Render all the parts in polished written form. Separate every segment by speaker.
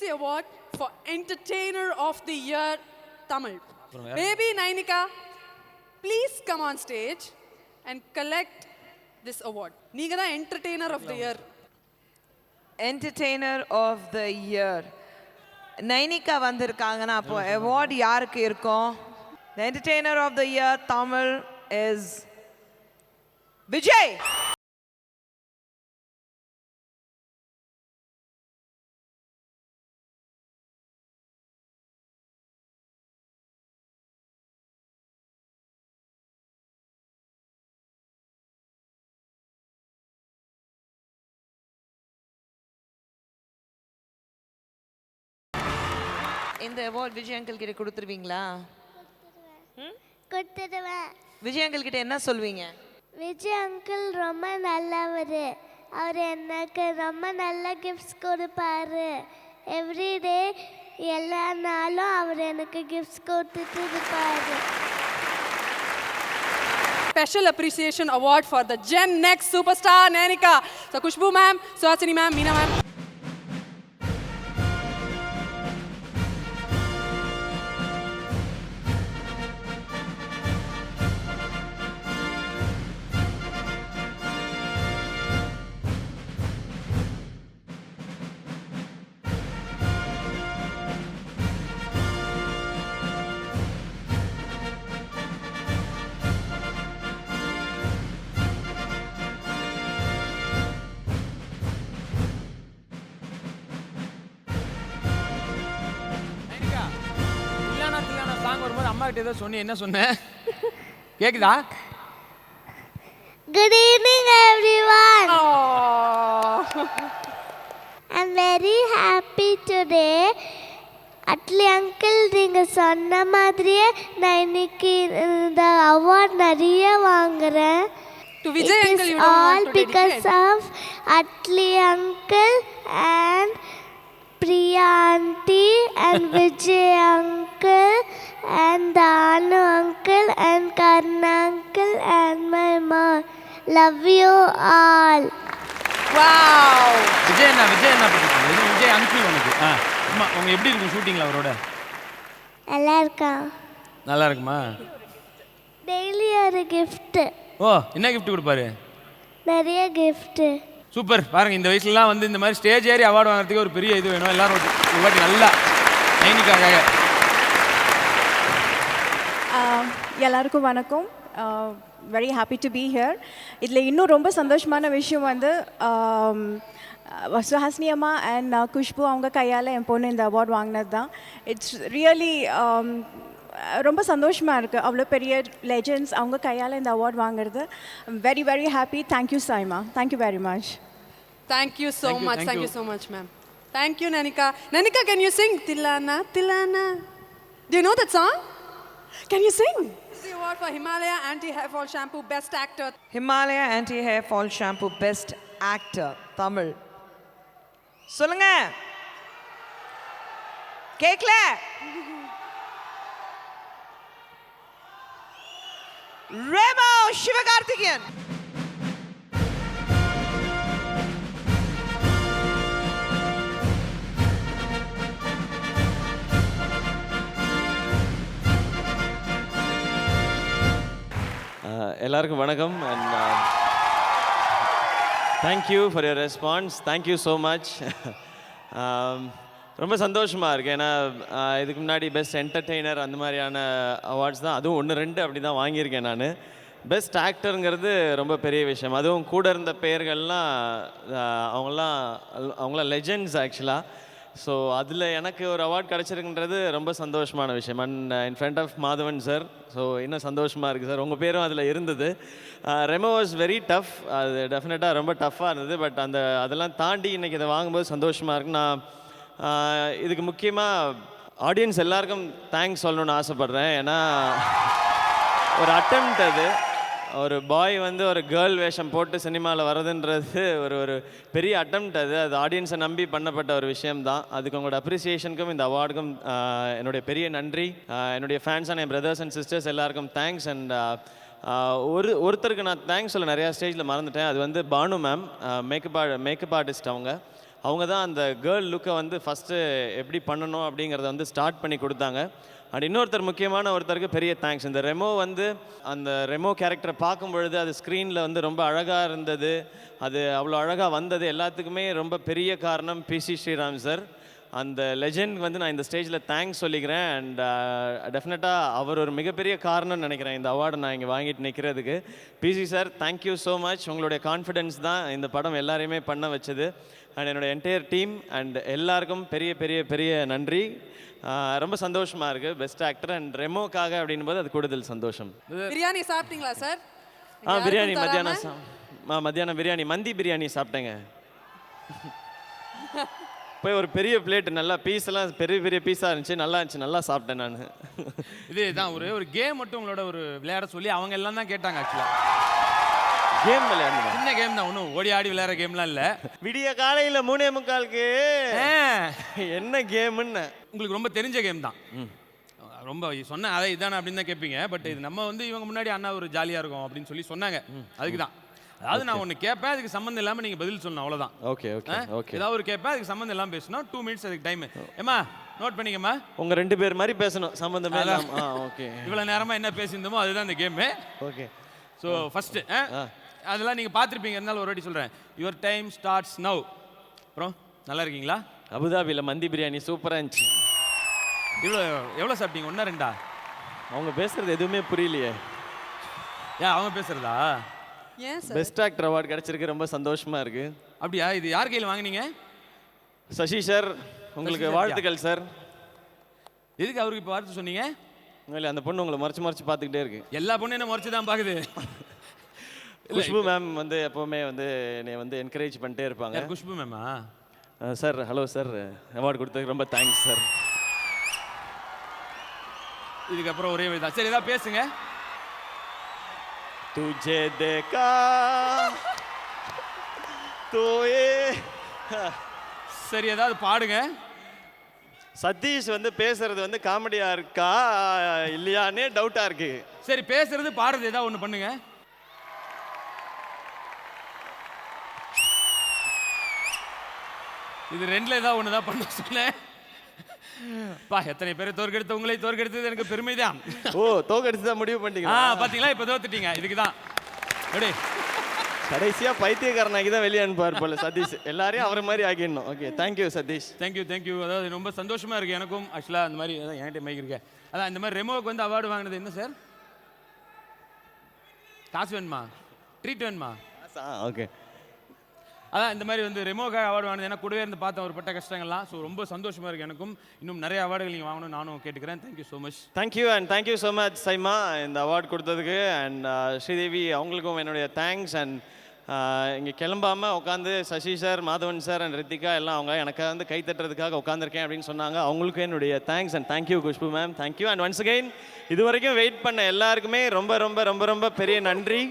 Speaker 1: the award for Entertainer of the Year Tamil. Baby Nainika, please come on stage and collect this award. நீங்க தான் Entertainer of the Year.
Speaker 2: Entertainer of the Year. Nainika வந்திருக்காங்கன்னா அப்போ award யாருக்கு இருக்கும்? The Entertainer of the Year Tamil is Vijay. இந்த award Vijay uncle கிட்ட கொடுத்துருவீங்களா?
Speaker 3: கொடுத்துடுவேன்.
Speaker 2: Vijay uncle கிட்ட என்ன சொல்வீங்க?
Speaker 3: விஜய் அங்கிள் ரொம்ப நல்லவர். அவர் எனக்கு ரொம்ப நல்ல கிஃப்ட்ஸ் கொடுப்பாரு. எவ்ரிடே எல்லா நாளும் அவர் எனக்கு கிஃப்ட்ஸ் கொடுத்துட்டு இருப்பாரு.
Speaker 1: Special appreciation award for the Gen Next superstar Nainika. So Khushbu ma'am, Suhasini ma'am, Meena ma'am.
Speaker 4: வரும்போது அம்மா கிட்ட ஏதோ சொன்னி என்ன சொன்னேன் கேக்குதா?
Speaker 3: Good evening everyone. I'm very happy today. Atlee uncle நீங்க சொன்ன மாதிரியே நான் இன்னைக்கு இந்த அவார்ட் நிறைய வாங்குறேன்.
Speaker 1: To Vijay uncle you
Speaker 3: all
Speaker 1: want to
Speaker 3: because
Speaker 1: dedicate?
Speaker 3: of Atli uncle and Priya aunty and Vijay uncle and Danu uncle and Karna uncle and my mom. Love you all.
Speaker 1: Wow.
Speaker 4: Vijay என்ன பண்ணிருக்கீங்க? இது Vijay uncle உனக்கு. அம்மா உங்க எப்படி இருக்கு ஷூட்டிங்ல அவரோட?
Speaker 3: நல்லா இருக்கா?
Speaker 4: நல்லா இருக்குமா?
Speaker 3: டெய்லி ஒரு gift.
Speaker 4: ஓ என்ன gift கொடுப்பாரு?
Speaker 3: நிறைய gift.
Speaker 4: சூப்பர். பாருங்க இந்த வயசுலலாம் வந்து இந்த மாதிரி ஸ்டேஜ் ஏறி அவார்டு வாங்குறதுக்கு ஒரு பெரிய இது வேணும். எல்லாரும் ஒரு வாட்டி நல்லா நைனிக்காக.
Speaker 5: எல்லாருக்கும் வணக்கம். Very happy to be here. இதில் இன்னும் ரொம்ப சந்தோஷமான விஷயம் வந்து சுஹாசினி அம்மா அண்ட் குஷ்பு அவங்க கையால் என் பொண்ணு இந்த அவார்ட் வாங்கினது தான். இட்ஸ் ரியலி ரொம்ப சந்தோஷமாக இருக்குது. அவ்வளோ பெரிய லெஜெண்ட்ஸ் அவங்க கையால் இந்த அவார்ட் வாங்குறது. Very very happy. Thank you Saima. Thank you very much.
Speaker 1: Thank you so much. Thank you so much, ma'am. Thank you, Nanika. Nanika, can you sing Tilana, Tilana? Do you know that song? Can you sing? This is the award for Himalaya Anti-Hair Fall Shampoo Best Actor.
Speaker 2: Himalaya Anti-Hair Fall Shampoo Best Actor Tamil. சொல்லுங்க. கேக்கல? Remo Sivakarthikeyan.
Speaker 6: எல்லாருக்கும் வணக்கம் and thank you for your response. Thank you so much. ரொம்ப சந்தோஷமாக இருக்குது. ஏன்னா இதுக்கு முன்னாடி பெஸ்ட் என்டர்டெய்னர் அந்த மாதிரியான அவார்ட்ஸ் தான், அதுவும் 1-2 அப்படி தான் வாங்கியிருக்கேன் நான். பெஸ்ட் ஆக்டருங்கிறது ரொம்ப பெரிய விஷயம். அதுவும் கூட இருந்த பெயர்கள்லாம் அவங்களாம் லெஜெண்ட்ஸ் ஆக்சுவலாக. ஸோ அதில் எனக்கு ஒரு அவார்ட் கிடச்சிருக்குன்றது ரொம்ப சந்தோஷமான விஷயம். And in front of Madhavan sir. So இன்னும் சந்தோஷமாக இருக்குது சார். உங்கள் பேரும் அதில் இருந்தது. Remo was very tough. அது டெஃபினட்டாக ரொம்ப டஃப்பாக இருந்தது. பட் அதெல்லாம் தாண்டி இன்றைக்கி இதை வாங்கும்போது சந்தோஷமாக இருக்குது. நான் இதுக்கு முக்கியமாக ஆடியன்ஸ் எல்லாருக்கும் தேங்க்ஸ் சொல்லணும்னு ஆசைப்பட்றேன். ஏன்னா ஒரு அட்டெம்ப்ட் அது. ஒரு பாய் வந்து ஒரு கேர்ள் வேஷம் போட்டு சினிமாவில் வர்றதுன்றது ஒரு பெரிய அட்டெம்ப்ட் அது. ஆடியன்ஸை நம்பி பண்ணப்பட்ட ஒரு விஷயம்தான். அதுக்கு உங்களோட அப்ரிசியேஷனுக்கும் இந்த அவார்டுக்கும் என்னுடைய பெரிய நன்றி. என்னுடைய fans and N brothers and sisters எல்லாருக்கும் தேங்க்ஸ். அண்ட் ஒருத்தருக்கு நான் தேங்க்ஸ் சொல்ல நிறையா ஸ்டேஜில் மறந்துட்டேன். அது வந்து பானு மேம், மேக்கப் ஆர்டிஸ்ட். அவங்க தான் அந்த கேர்ள் லுக்கை வந்து ஃபஸ்ட்டு எப்படி பண்ணணும் அப்படிங்கிறத வந்து ஸ்டார்ட் பண்ணி கொடுத்தாங்க. அண்ட் இன்னொருத்தர் முக்கியமான ஒருத்தருக்கு பெரிய தேங்க்ஸ். இந்த ரெமோ வந்து அந்த ரெமோ கேரக்டரை பார்க்கும் பொழுது அது ஸ்க்ரீனில் வந்து ரொம்ப அழகாக இருந்தது, அது அவ்வளோ அழகாக வந்தது, எல்லாத்துக்குமே ரொம்ப பெரிய காரணம் பிசி ஸ்ரீராம் சார். அந்த லெஜெண்ட் வந்து நான் இந்த ஸ்டேஜில் தேங்க்ஸ் சொல்லிக்கிறேன். அண்ட் டெஃபினட்டாக அவர் ஒரு மிகப்பெரிய காரணம்னு நினைக்கிறேன் இந்த அவார்டை நான் இங்கே வாங்கிட்டு நிற்கிறதுக்கு. PC sir, thank you so much. உங்களுடைய கான்ஃபிடென்ஸ் தான் இந்த படம் எல்லாரையுமே பண்ண வச்சது. அண்ட் என்னோடய என்டையர் டீம் அண்ட் எல்லாருக்கும் பெரிய பெரிய பெரிய நன்றி. ரொம்ப சந்தோஷமாக இருக்குது. பெஸ்ட் ஆக்டர் அண்ட் ரெமோக்காக அப்படின் போது அது கூடுதல் சந்தோஷம்.
Speaker 1: பிரியாணி சாப்பிட்டீங்களா சார்?
Speaker 6: பிரியாணி மத்தியானம் பிரியாணி மந்தி பிரியாணி சாப்பிட்டேங்க. போய் ஒரு பெரிய பிளேட் நல்லா பீஸ் எல்லாம் பெரிய பெரிய பீஸாக இருந்துச்சு, நல்லா இருந்துச்சு, நல்லா சாப்பிட்டேன் நான்.
Speaker 4: இதுதான் ஒரு கேம் மட்டும் உங்களோட ஒரு விளையாட சொல்லி அவங்க எல்லாம் தான் கேட்டாங்க. ஆக்சுவலாக
Speaker 6: கேம் விளையாடுங்க,
Speaker 4: சின்ன கேம் தான், ஒன்றும் ஓடி ஆடி விளையாடுற கேம்லாம் இல்லை.
Speaker 6: விடிய காலையில் 3:45 என்ன கேமுன்னு
Speaker 4: உங்களுக்கு ரொம்ப தெரிஞ்ச கேம் தான். ரொம்ப சொன்ன அதை இதானே அப்படின்னு தான் கேட்பீங்க. பட் இது நம்ம வந்து இவங்க முன்னாடி அண்ணா ஒரு ஜாலியாக இருக்கும் அப்படின்னு சொல்லி சொன்னாங்க. அதுக்கு தான், அதாவது நான் ஒன்று கேட்பேன், அதுக்கு சம்மந்தம் இல்லாமல் நீங்கள் பதில் சொல்லணும், அவ்வளோதான்.
Speaker 6: Okay okay okay.
Speaker 4: ஏதாவது ஒரு கேட்பேன், அதுக்கு சம்மந்தம் இல்லாமல் பேசணும். 2 மினிட்ஸ் அதுக்கு டைம். ஏம்மா நோட் பண்ணிக்கம்மா,
Speaker 6: உங்கள் 2 பேர் மாதிரி பேசணும், சம்மந்தமே இல்லாம. ஓகே.
Speaker 4: இவ்வளோ நேரமாக என்ன பேசியிருந்தோமோ அதுதான் இந்த கேமு.
Speaker 6: ஓகே.
Speaker 4: ஸோ ஃபஸ்ட்டு அதெல்லாம் நீங்கள் பார்த்துருப்பீங்க, இருந்தாலும் ஒரு வாட்டி சொல்கிறேன். Your time starts now. அப்புறம் நல்லா இருக்கீங்களா?
Speaker 6: அபுதாபியில் மந்தி பிரியாணி சூப்பராக இருந்துச்சு.
Speaker 4: எவ்வளோ சாப்பிட்டீங்க? 1 2?
Speaker 6: அவங்க பேசுறது எதுவுமே புரியலையே.
Speaker 4: அவங்க பேசுறதா?
Speaker 1: ஏன் சார்?
Speaker 6: பெஸ்ட் ஆக்டர் அவார்டு கிடைச்சிருக்கு, ரொம்ப சந்தோஷமா இருக்கு.
Speaker 4: அப்படியா? இது யார் கையில் வாங்குனீங்க?
Speaker 6: சசி சார், உங்களுக்கு வாழ்த்துக்கள் சார்.
Speaker 4: எதுக்கு அவருக்கு இப்போ வாழ்த்து சொன்னீங்க?
Speaker 6: இல்லை, அந்த பொண்ணு உங்களை மறைச்சு மறைச்சு பார்த்துக்கிட்டே இருக்கு.
Speaker 4: எல்லா பொண்ணும் என்ன மறைச்சு தான் பார்க்குது.
Speaker 6: குஷ்பு மேம் வந்து எப்போவுமே வந்து என்னை வந்து என்கரேஜ் பண்ணிட்டே இருப்பாங்க.
Speaker 4: குஷ்பு மேமா?
Speaker 6: சார், ஹலோ சார், அவார்டு கொடுத்ததுக்கு ரொம்ப தேங்க்ஸ் சார்.
Speaker 4: இதுக்கப்புறம் ஒரே தான். சரி, ஏதாவது பேசுங்க.
Speaker 6: तुझे देखा तो ये
Speaker 4: சரி, ஏதாவது பாடுங்க.
Speaker 6: சதீஷ் வந்து பேசுறது வந்து காமெடியா இருக்கா இல்லையானே டவுட்டா இருக்கு.
Speaker 4: சரி, பேசுறது பாடுறது ஏதாவது ஒன்று பண்ணுங்க. இது 2ல் ஏதாவது ஒன்று தான் பண்ண சொன்னேன். பா, எத்தனை பேரை தோற்கெடுத்து உங்களை தோற்கெடுத்தது எனக்கு பெருமைதான்.
Speaker 6: ஓ, தோற்கடிச்சு தான் முடிவு பண்ணிட்டீங்க.
Speaker 4: பாத்தீங்களா, இப்போ தோத்துட்டீங்க. இதுக்கு தான் எப்படி
Speaker 6: கடைசியா பைத்தியக்காரனாக்கி தான் வெளியே அனுப்பார் போல சதீஷ். எல்லாரையும் அவரை மாதிரி ஆக்கிடணும். Okay, thank you Sathish.
Speaker 4: தேங்க்யூ. அதாவது ரொம்ப சந்தோஷமா இருக்கு எனக்கும். ஆக்சுவலாக அந்த மாதிரி அதான் என்கிட்ட மைக் இருக்கு. அதான் இந்த மாதிரி ரெமோவுக்கு வந்து அவார்டு வாங்கினது என்ன சார்? காசு வேணுமா? ட்ரீட் வேணுமா?
Speaker 6: ஓகே.
Speaker 4: அதான் இந்த மாதிரி வந்து ரெமோக்காக அவார்டு வாங்கினது. ஏன்னா கூடவே இருந்து பார்த்தேன் ஒரு பட்ட கஷ்டங்கள்லாம். ஸோ ரொம்ப சந்தோஷமாக இருக்குது எனக்கும். இன்னும் நிறைய அவார்டுகள் நீங்கள் வாங்கணும்னு நானும் கேட்டுக்கிறேன். Thank you so much.
Speaker 6: Thank you so much SIMA, இந்த அவார்டு கொடுத்ததுக்கு. அண்ட் ஸ்ரீதேவி அவங்களுக்கும் என்னுடைய தேங்க்ஸ். அண்ட் இங்கே கிளம்பாமல் உட்காந்து Sasi sir, Madhavan sir and Rithika எல்லாம் அவங்க எனக்காக வந்து கை தட்டுறதுக்காக உட்காந்துருக்கேன் அப்படின்னு சொன்னாங்க. அவங்களுக்கும் என்னுடைய thanks. And thank you Khushbu ma'am, thank you. And once again இது வரைக்கும் வெயிட் பண்ண எல்லாருக்குமே ரொம்ப ரொம்ப ரொம்ப ரொம்ப பெரிய நன்றி.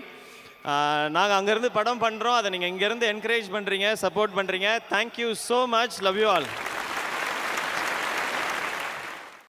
Speaker 6: நாங்கள் அங்கேருந்து படம் பண்ணுறோம், அதை நீங்கள் இங்கேருந்து என்கரேஜ் பண்ணுறீங்க, சப்போர்ட் பண்ணுறீங்க. Thank you so much. Love you all.